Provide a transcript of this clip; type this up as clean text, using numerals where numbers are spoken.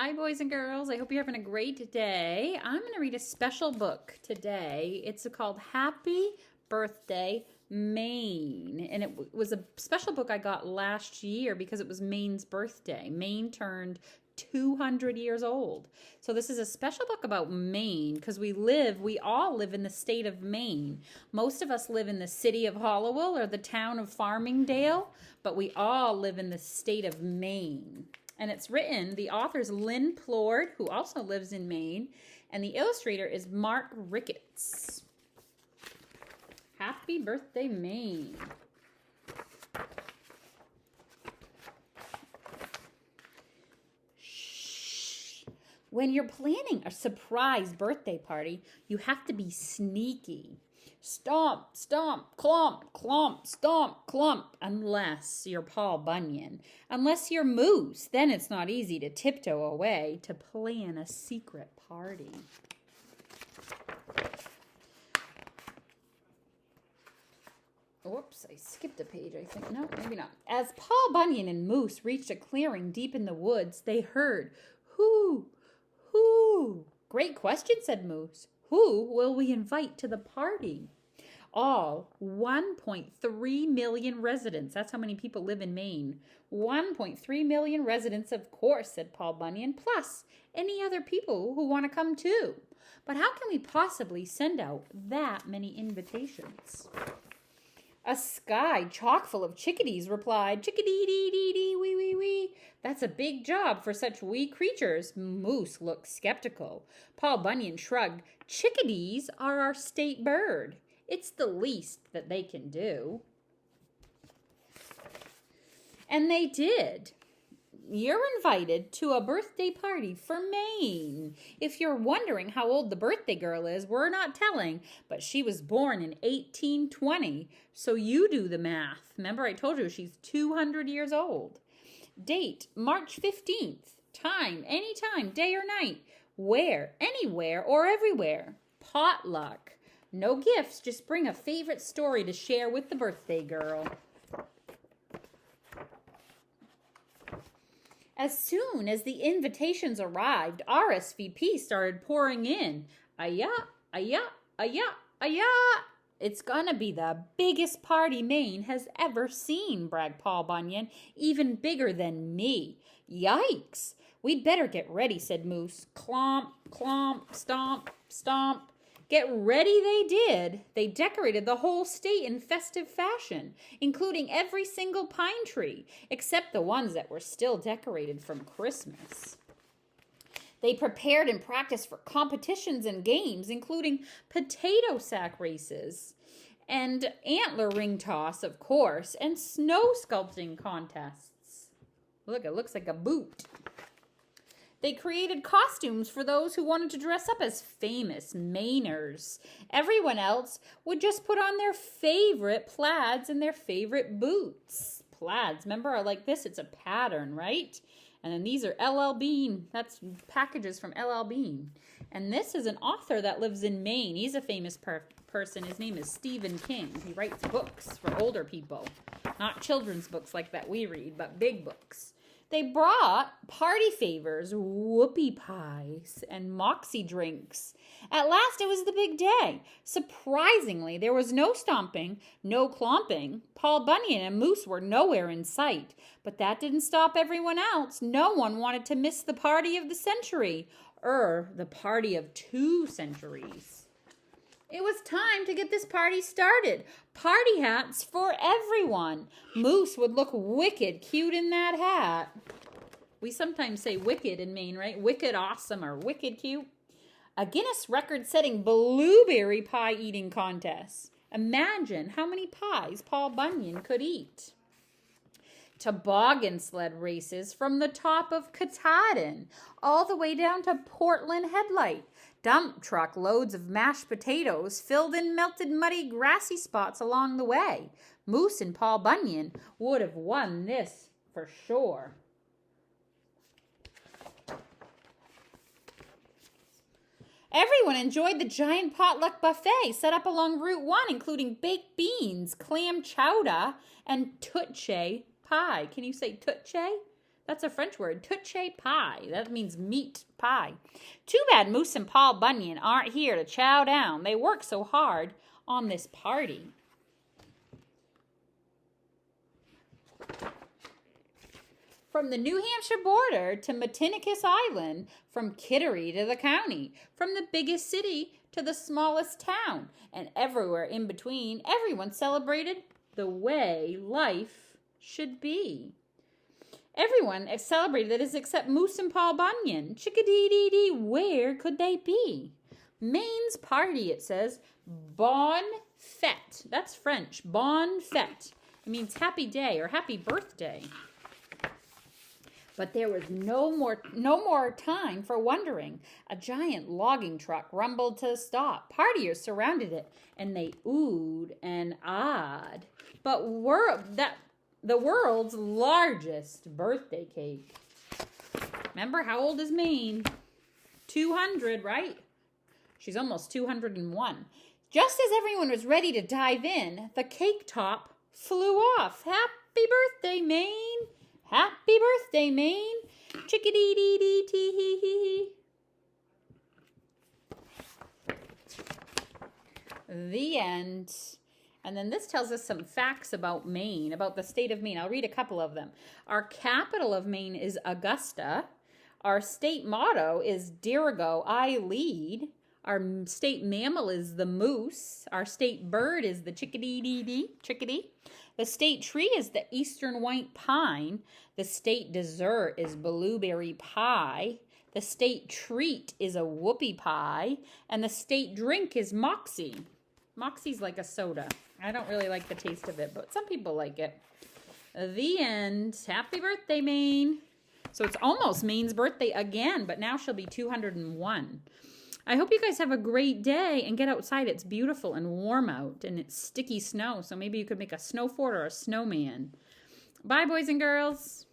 Hi, boys and girls. I hope you're having a great day. I'm going to read a special book today. It's called Happy Birthday, Maine. And it was a special book I got last year because it was Maine's birthday. Maine turned 200 years old. So this is a special book about Maine because we all live in the state of Maine. Most of us live in the city of Hallowell or the town of Farmingdale, but we all live in the state of Maine. And it's written, the author's Lynn Plord, who also lives in Maine, and the illustrator is Mark Ricketts. Happy birthday, Maine. Shh. When you're planning a surprise birthday party, you have to be sneaky. Stomp, stomp, clomp, clomp, stomp, clump, unless you're Paul Bunyan. Unless you're Moose, then it's not easy to tiptoe away to plan a secret party. Whoops, I skipped a page, I think. No, maybe not. As Paul Bunyan and Moose reached a clearing deep in the woods, they heard, "Who? Who?" "Great question," said Moose. "Who will we invite to the party?" All 1.3 million residents. That's how many people live in Maine. 1.3 million residents, of course, said Paul Bunyan, plus any other people who want to come too. But how can we possibly send out that many invitations? A sky chock full of chickadees replied, "Chickadee-dee-dee-dee, wee-wee-wee. That's a big job for such wee creatures." Moose looked skeptical. Paul Bunyan shrugged. "Chickadees are our state bird. It's the least that they can do." And they did. You're invited to a birthday party for Maine. If you're wondering how old the birthday girl is, we're not telling, but she was born in 1820, so you do the math. Remember, I told you she's 200 years old. Date, March 15th. Time, anytime, day or night. Where, anywhere or everywhere. Potluck. No gifts, just bring a favorite story to share with the birthday girl. As soon as the invitations arrived, RSVP started pouring in. Aya, aya, aya, aya. "It's gonna be the biggest party Maine has ever seen," bragged Paul Bunyan. "Even bigger than me." "Yikes! We'd better get ready," said Moose. Clomp, clomp, stomp, stomp. Get ready they did. They decorated the whole state in festive fashion, including every single pine tree, except the ones that were still decorated from Christmas. They prepared and practiced for competitions and games, including potato sack races and antler ring toss, of course, and snow sculpting contests. Look, it looks like a boot. They created costumes for those who wanted to dress up as famous Mainers. Everyone else would just put on their favorite plaids and their favorite boots. Plaids, remember, are like this. It's a pattern, right? And then these are LL Bean. That's packages from LL Bean. And this is an author that lives in Maine. He's a famous person. His name is Stephen King. He writes books for older people. Not children's books like that we read, but big books. They brought party favors, whoopie pies, and moxie drinks. At last, it was the big day. Surprisingly, there was no stomping, no clomping. Paul Bunyan and Moose were nowhere in sight. But that didn't stop everyone else. No one wanted to miss the party of the century, the party of 2 centuries. It was time to get this party started. Party hats for everyone. Moose would look wicked cute in that hat. We sometimes say wicked in Maine, right? Wicked awesome or wicked cute. A Guinness record-setting blueberry pie eating contest. Imagine how many pies Paul Bunyan could eat. Toboggan sled races from the top of Katahdin all the way down to Portland Headlight. Dump truck loads of mashed potatoes filled in melted muddy grassy spots along the way. Moose and Paul Bunyan would have won this for sure. Everyone enjoyed the giant potluck buffet set up along Route 1, including baked beans, clam chowder, and touche pie. Can you say touche? That's a French word. Touche pie. That means meat pie. Too bad Moose and Paul Bunyan aren't here to chow down. They work so hard on this party. From the New Hampshire border to Matinicus Island, from Kittery to the county, from the biggest city to the smallest town, and everywhere in between, everyone celebrated the way life should be. Everyone celebrated this except Moose and Paul Bunyan. Chickadee-dee-dee, where could they be? Maine's party, it says. Bonne fête. That's French. Bonne fête. It means happy day or happy birthday. But there was no more time for wondering. A giant logging truck rumbled to a stop. Partiers surrounded it, and they oohed and ahed. But the world's largest birthday cake. Remember, how old is Maine? 200, right? She's almost 201. Just as everyone was ready to dive in, the cake top flew off. Happy birthday, Maine! Happy birthday, Maine! Chickadee-dee-dee-tee-hee-hee-hee. The end. And then this tells us some facts about Maine, about the state of Maine. I'll read a couple of them. Our capital of Maine is Augusta. Our state motto is Dirigo, I lead. Our state mammal is the moose. Our state bird is the chickadee. The state tree is the eastern white pine. The state dessert is blueberry pie. The state treat is a whoopie pie. And the state drink is Moxie. Moxie's like a soda. I don't really like the taste of it, but some people like it. The end. Happy birthday, Maine. So it's almost Maine's birthday again, but now she'll be 201. I hope you guys have a great day and get outside. It's beautiful and warm out, and it's sticky snow, so maybe you could make a snow fort or a snowman. Bye, boys and girls.